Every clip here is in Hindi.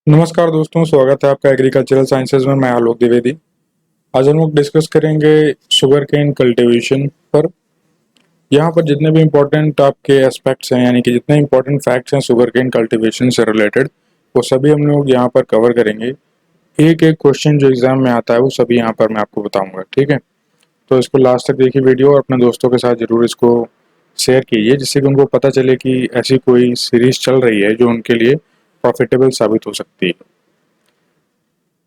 नमस्कार दोस्तों, स्वागत है आपका एग्रीकल्चरल साइंसेज में। मैं आलोक द्विवेदी। आज हम लोग डिस्कस करेंगे शुगर केन कल्टीवेशन पर। यहाँ पर जितने भी इम्पोर्टेंट आपके एस्पेक्ट्स हैं, यानी कि जितने इम्पोर्टेंट फैक्ट्स हैं शुगर केन कल्टीवेशन से रिलेटेड, वो सभी हम लोग यहाँ पर कवर करेंगे। एक एक क्वेश्चन जो एग्जाम में आता है वो सभी यहाँ पर मैं आपको बताऊंगा, ठीक है। तो इसको लास्ट तक देखिए वीडियो, और अपने दोस्तों के साथ जरूर इसको शेयर कीजिए, जिससे कि उनको पता चले कि ऐसी कोई सीरीज चल रही है जो उनके लिए प्रॉफिटेबल साबित हो सकती है।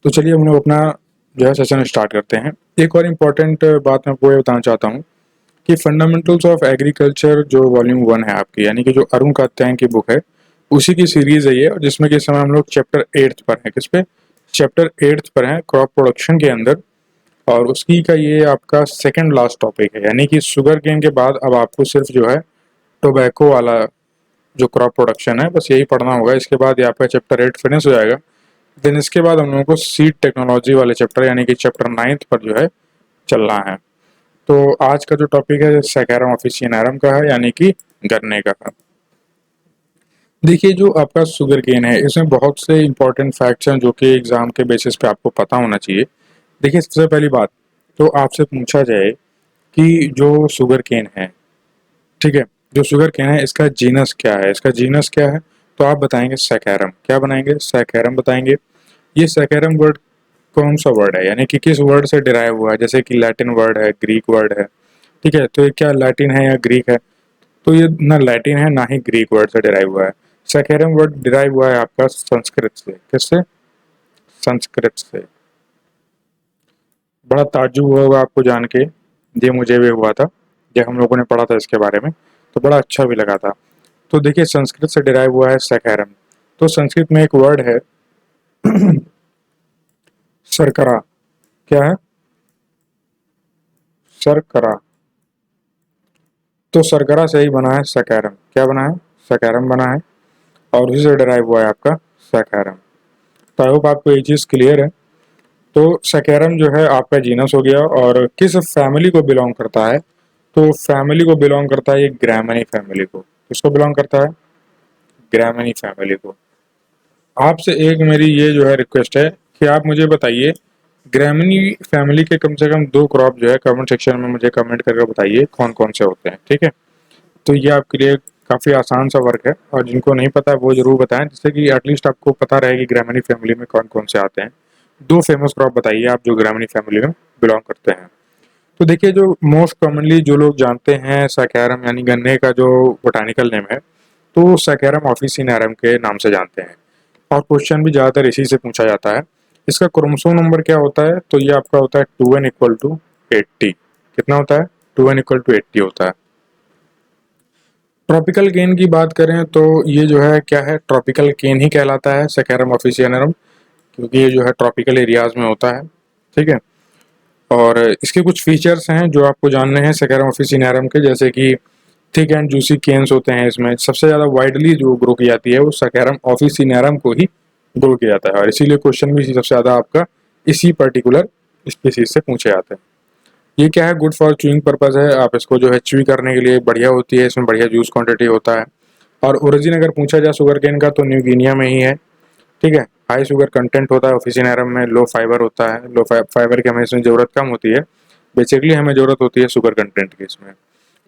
तो चलिए हम लोग अपना जो है सेशन स्टार्ट करते हैं। एक और इम्पॉर्टेंट बात मैं आपको ये बताना चाहता हूँ कि फंडामेंटल्स ऑफ एग्रीकल्चर जो वॉल्यूम 1 है आपकी, यानी कि जो अरुण कात्यायन की बुक है, उसी की सीरीज है ये, और जिसमें कि इस समय हम लोग चैप्टर 8 पर हैं। किस पे? चैप्टर 8 पर हैं, क्रॉप प्रोडक्शन के अंदर। और उसकी का ये आपका सेकंड लास्ट टॉपिक है, यानी कि शुगर केन के बाद अब आपको सिर्फ जो है टोबैको वाला जो क्रॉप प्रोडक्शन है, बस यही पढ़ना होगा। इसके बाद ये आपका चैप्टर 8 फिनिश हो जाएगा। देन इसके बाद हम लोगों को सीड टेक्नोलॉजी वाले चैप्टर, यानी कि चैप्टर 9 पर जो है चलना है। तो आज का जो टॉपिक है सैकेरम ऑफिसियनारम का है, यानी कि गन्ने का है। देखिए, जो आपका शुगर केन है इसमें बहुत से इंपॉर्टेंट फैक्ट्स हैं जो कि एग्जाम के बेसिस पे आपको पता होना चाहिए। देखिए, सबसे पहली बात तो आपसे पूछा जाए कि जो शुगर केन है, ठीक है, जो शुगर केन है इसका जीनस क्या है, इसका जीनस क्या है, तो आप बताएंगे सैकेरम। क्या बनाएंगे? सैकेरम बताएंगे। ये सैकेरम वर्ड कौन सा वर्ड है, यानी कि किस वर्ड से डिराइव हुआ है? जैसे कि लैटिन वर्ड है, ग्रीक वर्ड है, ठीक है। तो ये क्या लैटिन है या ग्रीक है? तो ये ना लैटिन है ना ही ग्रीक वर्ड से डिराइव हुआ है। सैकेरम वर्ड डिराइव हुआ है आपका संस्कृत से। किससे? संस्कृत से। बड़ा ताज्जुब होगा आपको जान के, ये मुझे भी हुआ था जब हम लोगों ने पढ़ा था इसके बारे में, तो बड़ा अच्छा भी लगा था। तो देखिए, संस्कृत से डिराइव हुआ है सैकेरम। तो संस्कृत में एक वर्ड है सरकरा। क्या है? सरकरा। तो सरकरा से ही बना है सैकेरम। क्या बना है? सैकेरम बना है, और उसी से डिराइव हुआ है आपका सैकेरम। तो आई होप आपको ये चीज़ क्लियर है। तो सैकेरम जो है आपका जीनस हो गया, और किस फैमिली को बिलोंग करता है? तो फैमिली को बिलोंग करता है ये ग्रैमनी फैमिली को। किसको बिलोंग करता है? ग्रैमनी फैमिली को। आपसे एक मेरी ये जो है रिक्वेस्ट है कि आप मुझे बताइए, ग्रैमनी फैमिली के कम से कम 2 क्रॉप जो है कमेंट सेक्शन में मुझे कमेंट करके बताइए कौन कौन से होते हैं, ठीक है। तो ये आपके लिए काफ़ी आसान सा वर्क है, और जिनको नहीं पता है वो जरूर बताएं, जिससे कि एटलीस्ट आपको पता रहे कि ग्रामीणी फैमिली में कौन कौन से आते हैं। 2 फेमस क्रॉप बताइए आप जो ग्रामीणी फैमिली में बिलोंग करते हैं। तो देखिए, जो मोस्ट कॉमनली जो लोग जानते हैं सैकेरम यानी गन्ने का जो बोटानिकल नेम है, तो सैकेरम ऑफिसिनारम के नाम से जानते हैं। और क्वेश्चन भी ज़्यादातर इसी से पूछा जाता है। इसका क्रोमोसोम नंबर क्या होता है? तो ये आपका होता है 2n इक्वल टू 80। कितना होता है? 2n इक्वल टू 80 होता है। ट्रॉपिकल केन की बात करें तो ये जो है क्या है, ट्रॉपिकल केन ही कहलाता है सैकेरम ऑफिसियनरम, क्योंकि ये जो है ट्रॉपिकल एरियाज में होता है, ठीक है। और इसके कुछ फीचर्स हैं जो आपको जानने हैं सैकेरम ऑफिसियनरम के, जैसे कि थिक एंड जूसी केन्स होते हैं। इसमें सबसे ज़्यादा वाइडली जो ग्रो की जाती है वो सैकेरम ऑफिसियनरम को ही ग्रो किया जाता है, और इसीलिए क्वेश्चन भी सबसे ज़्यादा आपका इसी पर्टिकुलर स्पीसीज से पूछे जाते हैं। ये क्या है? गुड फॉर च्यूइंग पर्पज है। आप इसको जो है च्यूई करने के लिए बढ़िया होती है, इसमें बढ़िया जूस क्वांटिटी होता है। और ओरिजिन अगर पूछा जाए शुगर केन का तो न्यू गिनिया में ही है, ठीक है। हाई शुगर कंटेंट होता है ऑफिसिनेरम में, लो फाइबर होता है। लो फाइबर की हमें इसमें ज़रूरत कम होती है। बेसिकली हमें ज़रूरत होती है शुगर कंटेंट की इसमें।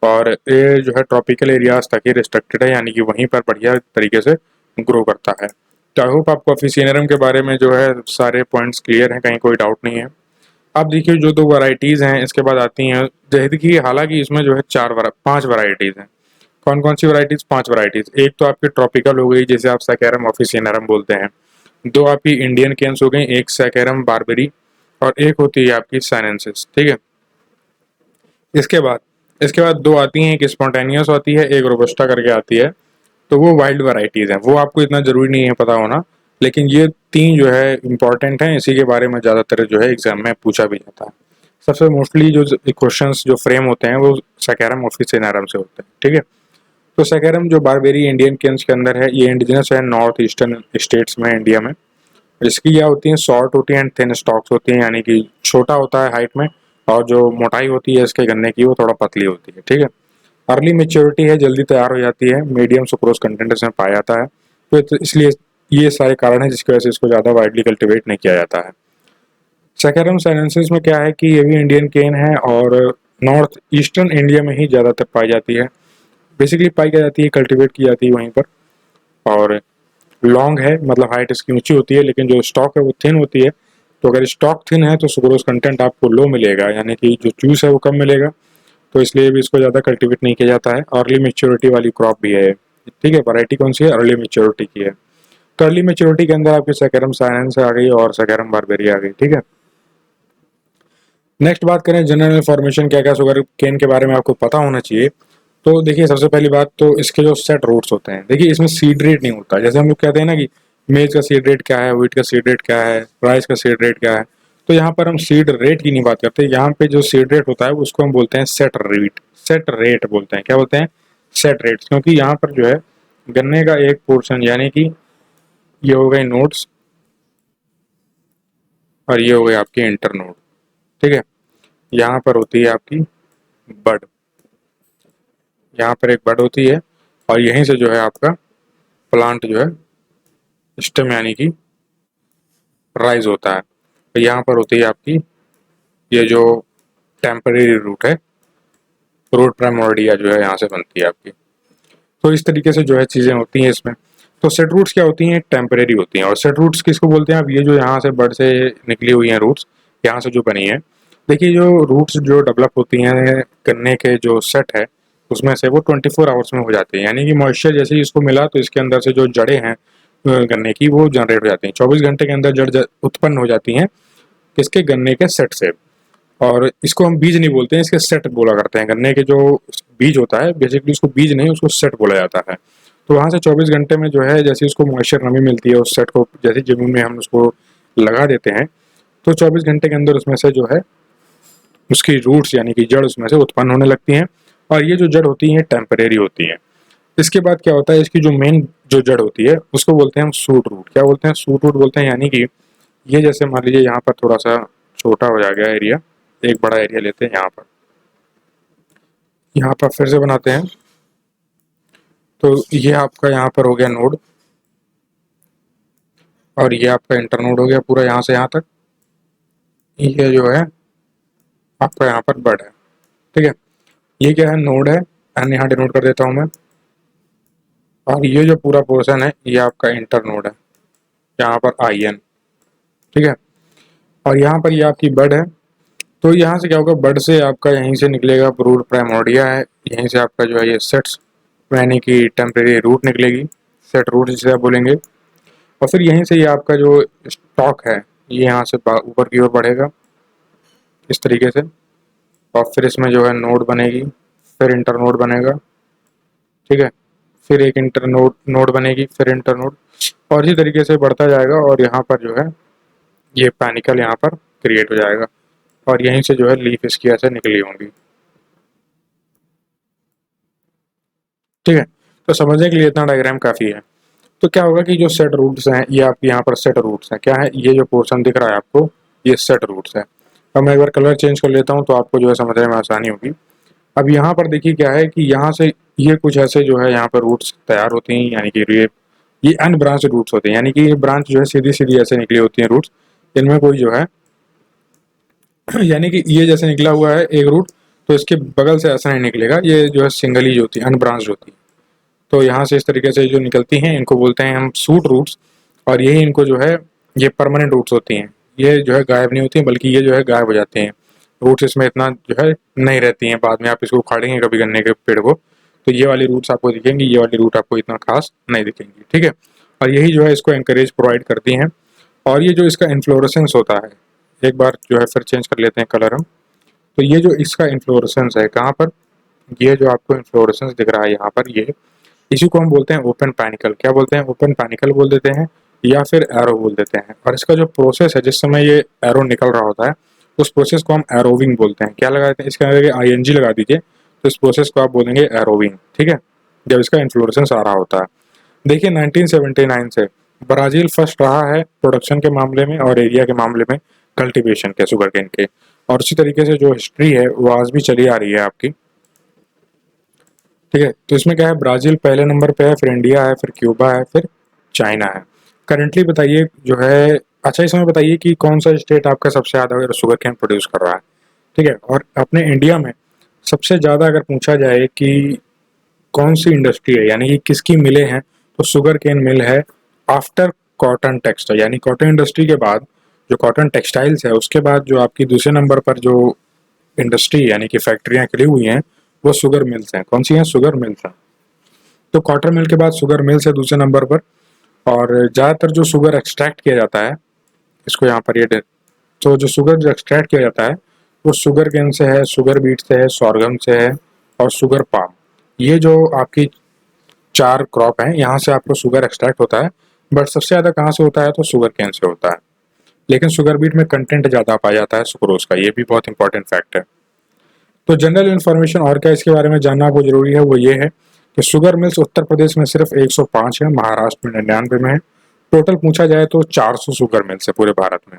और ये जो है ट्रॉपिकल एरियाज तक ही रिस्ट्रिक्टेड है, यानी कि वहीं पर बढ़िया तरीके से ग्रो करता है। तो आई होप आपको ऑफिसिनेरम के बारे में जो है सारे पॉइंट्स क्लियर हैं, कहीं कोई डाउट नहीं है। अब देखिए, जो 2 वैरायटीज़ हैं इसके बाद आती हैं जहद की। हालांकि इसमें जो है 5 वैरायटीज़ हैं। कौन कौन सी वैरायटीज़? 5 वैरायटीज़। एक तो आपकी ट्रॉपिकल हो गई, जिसे आप सैकेरम ऑफिसियनरम बोलते हैं। 2 आपकी इंडियन केन्स हो गई, एक सैकेरम बारबेरी, और एक होती है आपकी साइनेंसिस, ठीक है। इसके बाद 2 आती हैं, एक स्पॉन्टेनियस आती है, एक रोबस्टा करके आती है। तो वो वाइल्ड वैरायटीज़ हैं, वो आपको इतना ज़रूरी नहीं है पता होना, लेकिन ये 3 जो है इंपॉर्टेंट हैं, इसी के बारे में ज़्यादातर जो है एग्जाम में पूछा भी जाता है। सबसे मोस्टली जो क्वेश्चंस जो फ्रेम होते हैं वो सैकेरम ऑफिसियनरम से होते हैं, ठीक है। तो सैकेरम जो बारबेरी इंडियन केन्स के अंदर है, ये इंडिजिनस है नॉर्थ ईस्टर्न स्टेट्स में इंडिया में। इसकी क्या होती है? शॉर्ट होती है एंड थिन स्टॉक्स होती हैं, यानी कि छोटा होता है हाइट में, और जो मोटाई होती है इसके गन्ने की वो थोड़ा पतली होती है, ठीक है। अर्ली मेच्योरिटी है, जल्दी तैयार हो जाती है। मीडियम सुक्रोज कंटेंट इसमें पाया जाता है, तो इसलिए ये सारे कारण हैं जिसकी वजह से इसको ज़्यादा वाइडली कल्टिवेट नहीं किया जाता है। सैकरम साइनेंसिस में क्या है कि ये भी इंडियन केन है और नॉर्थ ईस्टर्न इंडिया में ही ज़्यादातर पाई जाती है, बेसिकली पाई जाती है, कल्टिवेट की जाती है वहीं पर। और लॉन्ग है, मतलब हाइट इसकी ऊंची होती है, लेकिन जो स्टॉक है वो थिन होती है। तो अगर स्टॉक थिन है तो सुक्रोज कंटेंट आपको लो मिलेगा, यानी कि जो जूस है वो कम मिलेगा, तो इसलिए भी इसको ज़्यादा कल्टिवेट नहीं किया जाता है। अर्ली मेच्योरिटी वाली क्रॉप भी है, ठीक है। वैरायटी कौन सी है? अर्ली मेच्योरिटी की है। तो अर्ली मेच्योरिटी के अंदर आपकी सैकरम साइनेंस आ गई और सैकरम बारबेरी आ गई, ठीक है। नेक्स्ट बात करें जनरल इन्फॉर्मेशन, क्या क्या शुगर केन के बारे में आपको पता होना चाहिए। तो देखिए, सबसे पहली बात तो इसके जो सेट रूट्स होते हैं, देखिए इसमें सीड रेट नहीं होता। जैसे हम लोग कहते हैं ना कि मेज का सीड रेट क्या है, व्हीट का सीड रेट क्या है, राइस का सीड रेट क्या है, तो यहाँ पर हम सीड रेट की नहीं बात करते। यहाँ पे जो सीड रेट होता है उसको हम बोलते हैं सेट रेट। सेट रेट बोलते हैं, क्या बोलते हैं? Set rate. क्योंकि यहाँ पर जो है गन्ने का एक पोर्शन, यानी कि ये हो गए नोड्स और ये हो गए आपके इंटर नोड, ठीक है। यहाँ पर होती है आपकी बड, यहाँ पर एक बड होती है और यहीं से जो है आपका प्लांट जो है स्टेम यानी कि राइज होता है। तो यहाँ पर होती है आपकी ये जो टेम्परेरी रूट है, रूट प्राइमोर्डिया जो है यहाँ से बनती है आपकी। तो इस तरीके से जो है चीज़ें होती हैं इसमें। तो सेट रूट्स क्या होती हैं? टेम्परेरी होती हैं। और सेट रूट्स किसको बोलते हैं? अब ये जो यहाँ से बड से निकली हुई हैं रूट्स, यहाँ से जो बनी है, देखिए जो रूट्स जो डेवलप होती हैं गन्ने के जो सेट है उसमें से, वो 24 आवर्स में हो जाती है। यानी कि मॉइस्चर जैसे ही इसको मिला तो इसके अंदर से जो जड़ें हैं गन्ने की, वो जनरेट हो जाती हैं। 24 घंटे के अंदर जड़ उत्पन्न हो जाती हैं, किसके? गन्ने के सेट से। और इसको हम बीज नहीं बोलते हैं, इसके सेट बोला करते हैं। गन्ने के जो बीज होता है, बेसिकली उसको बीज नहीं, उसको सेट बोला जाता है। तो वहाँ से 24 घंटे में जो है, जैसे उसको मॉइस्चर नमी मिलती है, उस सेट को जैसे जमीन में हम उसको लगा देते हैं, तो 24 घंटे के अंदर उसमें से जो है उसकी रूट्स यानी कि जड़ उसमें से उत्पन्न होने लगती हैं। और ये जो जड़ होती हैं टेम्परेरी होती हैं। इसके बाद क्या होता है, इसकी जो मेन जो जड़ होती है उसको बोलते हैं हम सूट रूट। क्या बोलते हैं? सूट रूट बोलते हैं। यानी कि ये जैसे मान लीजिए यहाँ पर थोड़ा सा छोटा हो जाएगा एरिया, एक बड़ा एरिया लेते हैं, यहाँ पर फिर से बनाते हैं। तो ये आपका यहाँ पर हो गया नोड और ये आपका इंटर नोड हो गया पूरा यहाँ से यहाँ तक। ये जो है आपका यहाँ पर बड है, ठीक है। ये क्या है? नोड है, एन यहाँ डिनोट कर देता हूँ मैं। और ये जो पूरा पोर्शन है ये आपका इंटर नोड है, यहाँ पर आई एन, ठीक है। और यहाँ पर ये आपकी बड है। तो यहाँ से क्या होगा, बड से आपका यहीं से निकलेगा रूट प्राइमोर्डिया है, यहीं से आपका जो है ये सेट्स यानी कि टेम्परेरी रूट निकलेगी, सेट रूट जिसे आप बोलेंगे। और फिर यहीं से ये आपका जो स्टॉक है ये यहाँ से ऊपर की ओर बढ़ेगा इस तरीके से। और फिर इसमें जो है नोड बनेगी, फिर इंटर नोड बनेगा, ठीक है। फिर एक इंटर नोड बनेगी, फिर इंटर नोड, और इसी तरीके से बढ़ता जाएगा। और यहाँ पर जो है ये पैनिकल यहाँ पर क्रिएट हो जाएगा और यहीं से जो है लीफ इसकी ऐसे निकली होंगी, ठीक है। तो समझने के लिए इतना डायग्राम काफ़ी है। तो क्या होगा कि जो सेट रूट्स हैं, ये आप यहाँ पर सेट रूट्स हैं, क्या है? ये जो पोर्शन दिख रहा है आपको, ये सेट रूट्स है। अब मैं एक बार कलर चेंज कर लेता हूँ तो आपको जो है समझने में आसानी होगी। अब यहाँ पर देखिए क्या है कि यहाँ से ये कुछ ऐसे जो है यहाँ पर रूट्स तैयार होती हैं, यानी कि ये अनब्रांच रूट्स होते हैं। यानी कि ये ब्रांच जो है सीधी सीधी ऐसे निकली होती हैं रूट्स, इनमें कोई जो है यानी कि ये जैसे निकला हुआ है एक रूट, तो इसके बगल से ऐसा नहीं निकलेगा, ये जो है सिंगल ही जो होती है, अनब्रांच होती है। तो यहाँ से इस तरीके से जो निकलती हैं इनको बोलते हैं हम सूट रूट्स। और यही इनको जो है ये परमानेंट रूट्स होती हैं, ये जो है गायब नहीं होती हैं, बल्कि ये जो है गायब हो जाते हैं। रूट्स इसमें इतना जो है नहीं रहती हैं, बाद में आप इसको उखाड़ेंगे कभी गन्ने के पेड़ को तो ये वाली रूट्स आपको दिखेंगी, ये वाली रूट आपको इतना खास नहीं दिखेंगी, ठीक है। और यही जो है इसको एंकरेज प्रोवाइड करती हैं। और ये जो इसका इन्फ्लोरेसेंस होता है, एक बार जो है फिर चेंज कर लेते हैं कलर हम। तो ये जो इसका इन्फ्लोरेसेंस है कहाँ पर, ये जो आपको इन्फ्लोरेसेंस दिख रहा है यहाँ पर, ये इसी को हम बोलते हैं ओपन पैनिकल। क्या बोलते हैं? ओपन पैनिकल बोल देते हैं या फिर एरो बोल देते हैं। और इसका जो प्रोसेस है, जिस समय ये एरो निकल रहा होता है, उस प्रोसेस को हम एरोविंग बोलते हैं। क्या लगाते हैं? इसके अंदर ING लगा दीजिए, तो इस प्रोसेस को आप बोलेंगे एरोविंग, ठीक है, जब इसका इन्फ्लोरेसेंस आ रहा होता है। देखिए 1979 से ब्राज़ील फर्स्ट रहा है प्रोडक्शन के मामले में और एरिया के मामले में, कल्टीवेशन के शुगर केन के। और इसी तरीके से जो हिस्ट्री है वो आज भी चली आ रही है आपकी, ठीक है। तो इसमें क्या है, ब्राज़ील पहले नंबर पे है, फिर इंडिया है, फिर क्यूबा है, फिर चाइना है। करंटली बताइए जो है, अच्छा इसमें बताइए कि कौन सा स्टेट आपका सबसे ज़्यादा शुगर केन प्रोड्यूस कर रहा है, ठीक है। और अपने इंडिया में सबसे ज़्यादा अगर पूछा जाए कि कौन सी इंडस्ट्री है, यानी कि किसकी मिलें हैं, तो शुगर केन मिल है आफ्टर कॉटन टेक्सटाइल, यानी कॉटन इंडस्ट्री के बाद जो कॉटन टेक्सटाइल्स है, उसके बाद जो आपकी दूसरे नंबर पर जो इंडस्ट्री यानी कि फैक्ट्रियाँ खुली हुई हैं वो शुगर मिल्स हैं। कौन सी हैं? शुगर मिल्स हैं। तो कॉटन मिल के बाद शुगर मिल्स है दूसरे नंबर पर। और ज़्यादातर जो शुगर एक्सट्रैक्ट किया जाता है, इसको यहाँ पर तो जो शुगर जो एक्सट्रैक्ट किया जाता है वो शुगर केन से है, शुगर बीट से है, सॉर्गम से है और शुगर पाम। ये जो आपकी 4 क्रॉप हैं, यहाँ से आपको शुगर एक्सट्रैक्ट होता है। बट सबसे ज़्यादा कहाँ से होता है? तो शुगर केन से होता है। लेकिन शुगर बीट में कंटेंट ज़्यादा पाया जाता है सुक्रोज का, ये भी बहुत इंपॉर्टेंट फैक्ट है। तो जनरल इन्फॉर्मेशन और क्या इसके बारे में जानना आपको जरूरी है, वो ये है कि शुगर मिल्स उत्तर प्रदेश में सिर्फ 105 है, महाराष्ट्र में 99 में है। टोटल पूछा जाए तो 400 शुगर मिल्स है पूरे भारत में।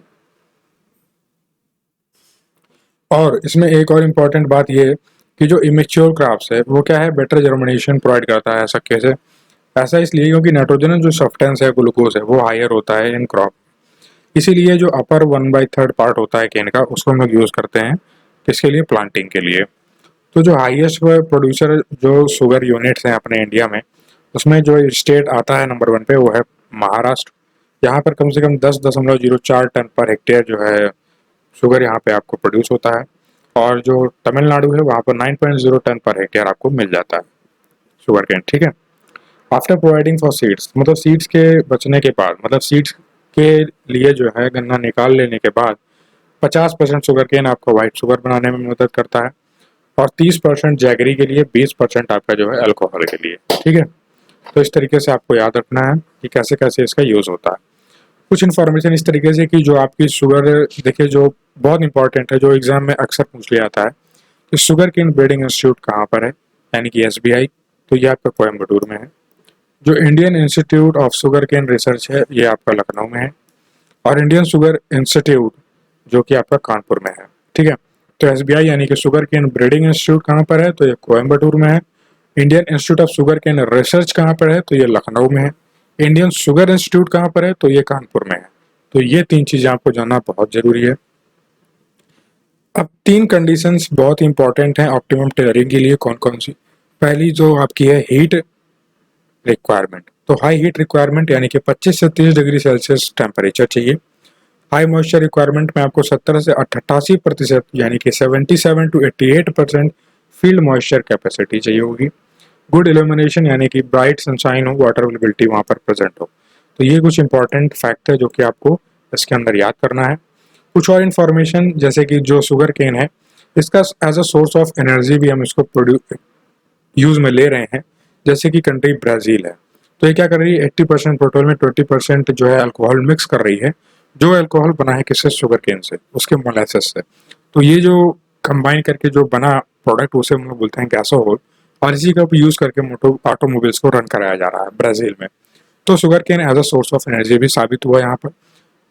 और इसमें एक और इम्पॉर्टेंट बात ये है कि जो इमेच्योर क्रॉप्स है वो क्या है, बेटर जर्मिनेशन प्रोवाइड करता है। ऐसा कैसे? ऐसा इसलिए क्योंकि नाइट्रोजन जो सब्सटेंस है, ग्लूकोज है, वो हायर होता है इन क्रॉप। इसीलिए जो अपर 1/3 पार्ट होता है केन का, उसको हम लोग यूज़ करते हैं किसके लिए? प्लांटिंग के लिए। तो जो हाईएस्ट प्रोड्यूसर जो शुगर यूनिट्स हैं अपने इंडिया में, उसमें जो स्टेट आता है नंबर 1 पे वो है महाराष्ट्र। यहाँ पर कम से कम 10.04 टन पर हेक्टेयर जो है शुगर यहाँ पे आपको प्रोड्यूस होता है। और जो तमिलनाडु है वहाँ पर 9.0 टन पर हेक्टेयर आपको मिल जाता है शुगर केन, ठीक है। आफ्टर प्रोवाइडिंग फॉर सीड्स, मतलब सीड्स के बचने के बाद, मतलब सीड्स के लिए जो है गन्ना निकाल लेने के बाद 50% शुगर केन आपको वाइट शुगर बनाने में मदद करता है और 30% जैगरी के लिए, 20% आपका जो है अल्कोहल के लिए, ठीक है। तो इस तरीके से आपको याद रखना है कि कैसे कैसे इसका यूज़ होता है। कुछ इन्फॉर्मेशन इस तरीके से कि जो आपकी शुगर, देखिए जो बहुत इंपॉर्टेंट है, जो एग्जाम में अक्सर पूछ लिया जाता है कि शुगर केन ब्रीडिंग इंस्टीट्यूट कहाँ पर है, यानी कि SBI, तो ये आपका कोयम्बटूर में है। जो Indian Institute of Sugarcane Research है ये आपका लखनऊ में है। और इंडियन शुगर इंस्टीट्यूट जो कि आपका कानपुर में है, ठीक है। तो SBI यानी कि शुगर केन ब्रीडिंग इंस्टीट्यूट कहाँ पर है, तो ये कोयम्बटूर में है। Indian Institute of Sugarcane Research कहाँ पर है, तो ये लखनऊ में है। इंडियन शुगर इंस्टीट्यूट कहाँ पर है, तो ये कानपुर में है। तो ये 3 चीज़ें आपको जानना बहुत ज़रूरी है। अब 3 कंडीशंस बहुत इंपॉर्टेंट हैं ऑप्टिमम टेलरिंग के लिए। कौन कौन सी? पहली जो आपकी है हीट रिक्वायरमेंट। तो हाई हीट रिक्वायरमेंट यानी कि 25 से 30 डिग्री सेल्सियस टेम्परेचर चाहिए। हाई मॉइस्चर रिक्वायरमेंट में आपको 70 से 88% यानी कि 77 to 88% फील्ड मॉइस्चर कैपेसिटी चाहिए होगी। गुड इल्यूमिनेशन यानी कि ब्राइट सनशाइन हो, वाटर अवेलेबिलिटी वहाँ पर प्रेजेंट हो। तो ये कुछ इंपॉर्टेंट फैक्ट है जो कि आपको इसके अंदर याद करना है। कुछ और इन्फॉर्मेशन जैसे कि जो शुगर केन है इसका as a source of energy भी हम इसको प्रोड्यूस यूज़ में ले रहे हैं। जैसे कि कंट्री ब्राज़ील है, तो ये क्या कर रही है, 80% पेट्रोल में 20% जो है अल्कोहल मिक्स कर रही है। जो अल्कोहल बना है किससे? शुगर केन से, उसके मोलेसेस से। तो ये जो कंबाइन करके जो बना प्रोडक्ट उसे हम लोग बोलते हैं गैसोहोल। और इसी का यूज़ करके मोटो ऑटोमोबाइल्स को रन कराया जा रहा है ब्राज़ील में। तो sugarcane as a source of energy भी साबित हुआ यहाँ पर।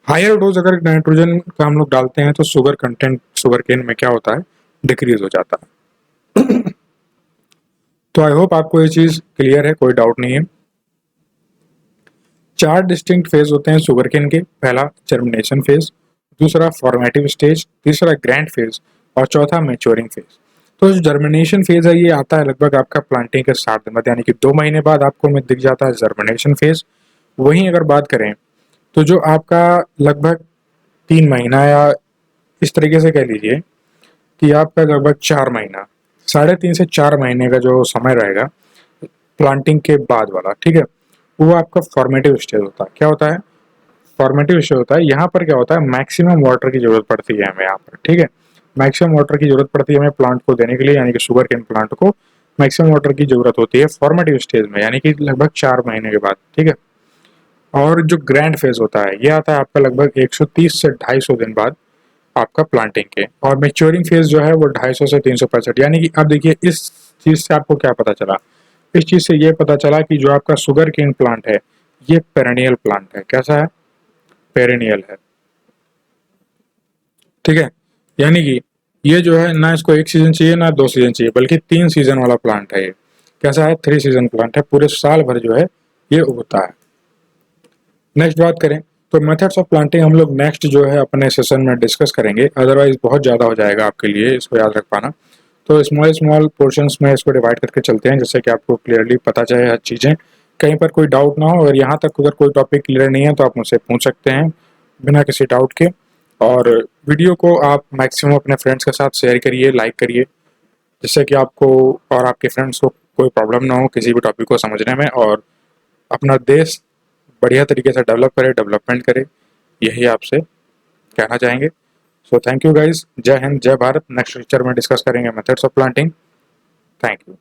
हायर डोज अगर नाइट्रोजन का हम लोग डालते हैं तो शुगर कंटेंट शुगर केन में क्या होता है, डिक्रीज हो जाता है। तो आई होप आपको ये चीज़ क्लियर है, कोई डाउट नहीं है। 4 डिस्टिंक्ट फेज होते हैं शुगर केन के। पहला जर्मिनेशन फेज, दूसरा फॉर्मेटिव स्टेज, तीसरा ग्रैंड फेज और चौथा मैच्योरिंग फेज। तो जो जर्मिनेशन फेज है ये आता है लगभग आपका प्लांटिंग के स्टार्ट में, यानी कि 2 महीने बाद आपको में दिख जाता है जर्मिनेशन फेज। वहीं अगर बात करें तो जो आपका लगभग 3 महीना या इस तरीके से कह लीजिए कि आपका लगभग 4 महीना, 3.5 से 4 महीने का जो समय रहेगा प्लांटिंग के बाद वाला, ठीक है, वो आपका फॉर्मेटिव स्टेज होता है। क्या होता है? फॉर्मेटिव स्टेज होता है। यहाँ पर क्या होता है, मैक्सिमम वाटर की जरूरत पड़ती है हमें यहाँ पर, ठीक है। मैक्सिमम वाटर की जरूरत पड़ती है हमें प्लांट को देने के लिए, यानी कि शुगर केन प्लांट को मैक्सिमम वाटर की जरूरत होती है फॉर्मेटिव स्टेज में, यानी कि लगभग 4 महीने के बाद, ठीक है। और जो ग्रैंड फेज होता है ये आता है आपका लगभग 130 से 250 दिन बाद आपका प्लांटिंग के। और मेच्योरिंग फेज जो है वो 250 से 365, यानी कि अब देखिए इस चीज़ से आपको क्या पता चला, इस चीज़ से ये पता चला कि जो आपका शुगर केन प्लांट है ये पेरेनियल प्लांट है। कैसा है? पेरेनियल है, ठीक है। यानी कि ये जो है ना इसको 1 सीजन चाहिए ना 2 सीजन चाहिए, बल्कि 3 सीजन वाला प्लांट है ये। कैसा है? 3 सीजन प्लांट है, पूरे साल भर जो है ये उगता है। नेक्स्ट बात करें तो मेथड्स ऑफ प्लांटिंग हम लोग नेक्स्ट जो है अपने सेशन में डिस्कस करेंगे, अदरवाइज बहुत ज़्यादा हो जाएगा आपके लिए इसको याद रख पाना। तो स्मॉल स्मॉल पोर्शंस में इसको डिवाइड करके चलते हैं, जिससे कि आपको क्लियरली पता चले हर चीज़ें, कहीं पर कोई डाउट ना हो। और यहाँ तक अगर कोई टॉपिक क्लियर नहीं है तो आप मुझसे पूछ सकते हैं बिना किसी डाउट के। और वीडियो को आप मैक्सिमम अपने फ्रेंड्स के साथ शेयर करिए, लाइक करिए, जिससे कि आपको और आपके फ्रेंड्स को कोई प्रॉब्लम ना हो किसी भी टॉपिक को समझने में, और अपना देश बढ़िया तरीके से डेवलप करे, डेवलपमेंट करे, यही आपसे कहना चाहेंगे। सो थैंक यू गाइज, जय हिंद, जय भारत। नेक्स्ट लेक्चर में डिस्कस करेंगे methods of planting. Thank you.